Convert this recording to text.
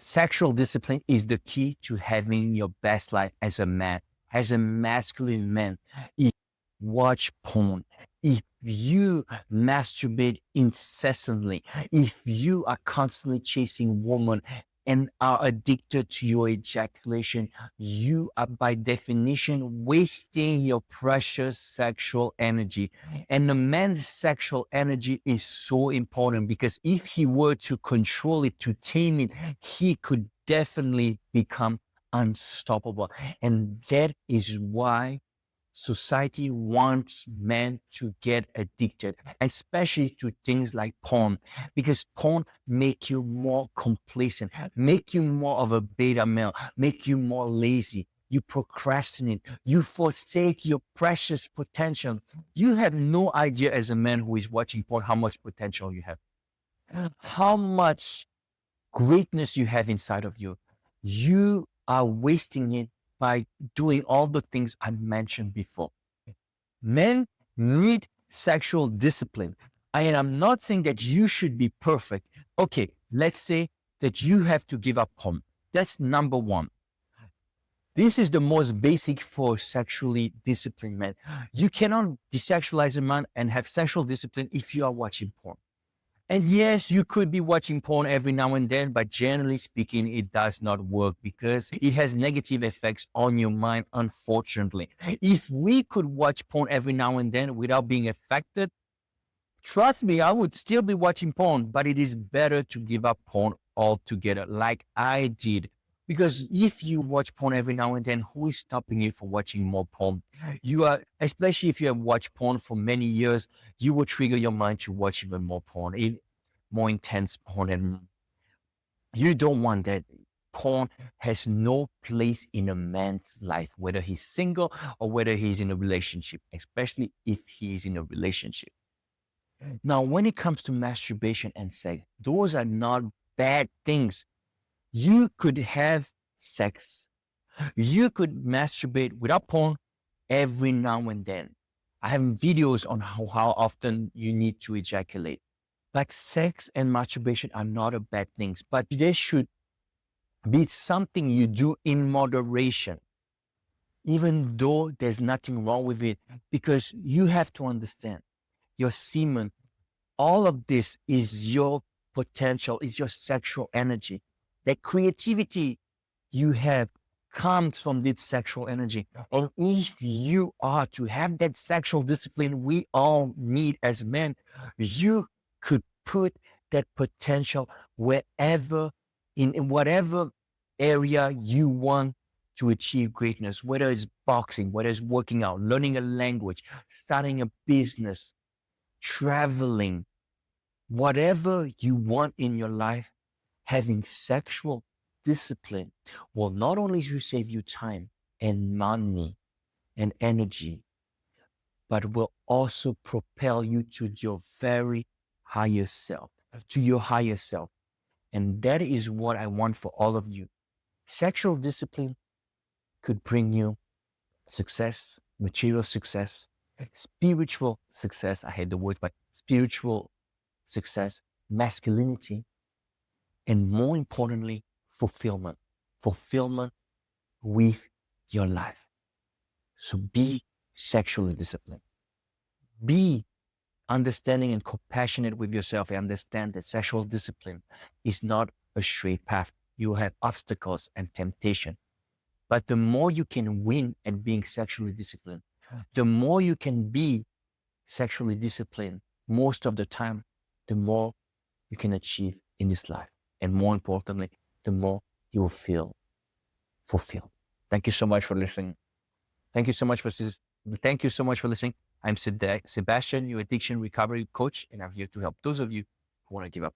Sexual discipline is the key to having your best life as a man, as a masculine man. If you watch porn, if you masturbate incessantly, if you are constantly chasing women and are addicted to your ejaculation, you are by definition wasting your precious sexual energy. And the man's sexual energy is so important because if he were to control it, to tame it, he could definitely become unstoppable. And that is why society wants men to get addicted, especially to things like porn, because porn make you more complacent, make you more of a beta male, make you more lazy. You procrastinate, you forsake your precious potential. You have no idea as a man who is watching porn how much potential you have, how much greatness you have inside of you. You are wasting it by doing all the things I mentioned before. Men need sexual discipline. And I'm not saying that you should be perfect. Okay, let's say that you have to give up porn. That's number one. This is the most basic for sexually disciplined men. You cannot desexualize a man and have sexual discipline if you are watching porn. And yes, you could be watching porn every now and then, but generally speaking, it does not work because it has negative effects on your mind, unfortunately. If we could watch porn every now and then without being affected, trust me, I would still be watching porn, but it is better to give up porn altogether, like I did. Because if you watch porn every now and then, who is stopping you from watching more porn? You are, especially if you have watched porn for many years, you will trigger your mind to watch even more porn, more intense porn. And you don't want that. Porn has no place in a man's life, whether he's single or whether he's in a relationship, especially if he's in a relationship. Now, when it comes to masturbation and sex, those are not bad things. You could have sex. You could masturbate without porn every now and then. I have videos on how often you need to ejaculate. But sex and masturbation are not a bad things, but they should be something you do in moderation, even though there's nothing wrong with it, because you have to understand your semen, all of this is your potential, is your sexual energy. That creativity you have comes from this sexual energy. And if you are to have that sexual discipline we all need as men, you could put that potential wherever, in whatever area you want to achieve greatness, whether it's boxing, whether it's working out, learning a language, starting a business, traveling, whatever you want in your life. Having sexual discipline will not only save you time and money and energy, but will also propel you to your very higher self, to your higher self. And that is what I want for all of you. Sexual discipline could bring you success, material success, spiritual success. I hate the word, but spiritual success, masculinity, and more importantly, fulfillment. Fulfillment with your life. So be sexually disciplined. Be understanding and compassionate with yourself and understand that sexual discipline is not a straight path. You have obstacles and temptation. But the more you can win at being sexually disciplined, the more you can be sexually disciplined most of the time, the more you can achieve in this life. And more importantly, the more you will feel fulfilled. Thank you so much for listening. Thank you so much for listening. I'm Sebastian, your addiction recovery coach, and I'm here to help those of you who want to give up.